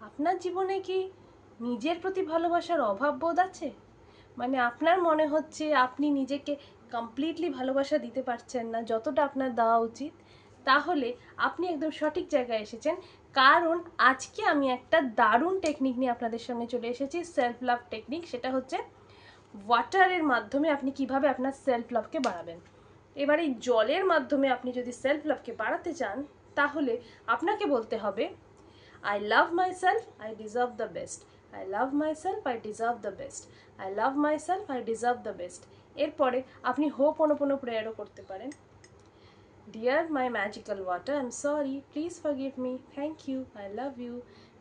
আপনার জীবনে কি নিজের প্রতি ভালোবাসার অভাব বোধ আছে? মানে আপনার মনে হচ্ছে আপনি নিজেকে কমপ্লিটলি ভালোবাসা দিতে পারছেন না যতটা আপনার দেওয়া উচিত? তাহলে আপনি একদম সঠিক জায়গায় এসেছেন। কারণ আজকে আমি একটা দারুণ টেকনিক নিয়ে আপনাদের সামনে চলে এসেছি, সেলফ লাভ টেকনিক। সেটা হচ্ছে ওয়াটারের মাধ্যমে আপনি কিভাবে আপনার সেলফ লাভকে বাড়াবেন। এবার এই জলের মাধ্যমে আপনি যদি সেলফ লাভকে বাড়াতে চান, তাহলে আপনাকে বলতে হবে, I love myself, I deserve the best. I love myself, I deserve the best. I love myself, I deserve the best. এরপরে আপনি হোপোনোপোনো প্রেয়ারও করতে পারেন। Dear my magical water, I'm sorry, please forgive me, thank you, I love you.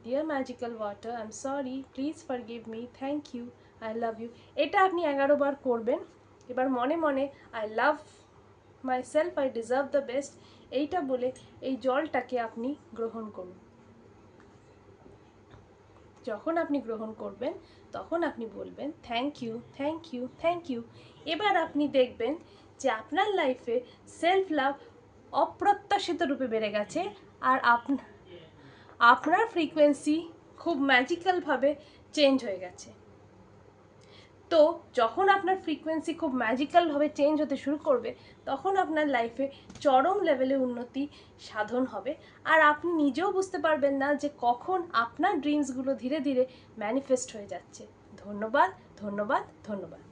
Dear magical water, I'm sorry, please forgive me, thank you, I love you. এটা আপনি 11 বার করবেন। এবার মনে মনে I love myself, I deserve the best এইটা বলে এই জলটাকে আপনি গ্রহণ করুন। যখন আপনি গ্রহণ করবেন তখন আপনি বলবেন thank you, thank you, thank you. এবার আপনি দেখবেন যে আপনার লাইফে সেলফ লাভ অপ্রত্যাশিত রূপে বেড়ে গেছে, আর আপনার ফ্রিকোয়েন্সি খুব ম্যাজিক্যালভাবে চেঞ্জ হয়ে গেছে। তো যখন আপনার ফ্রিকোয়েন্সি খুব ম্যাজিক্যালভাবে চেঞ্জ হতে শুরু করবে, তখন আপনার লাইফে চরম লেভেলে উন্নতি সাধন হবে। আর আপনি নিজেও বুঝতে পারবেন না যে কখন আপনার ড্রিমসগুলো ধীরে ধীরে ম্যানিফেস্ট হয়ে যাচ্ছে। ধন্যবাদ, ধন্যবাদ, ধন্যবাদ।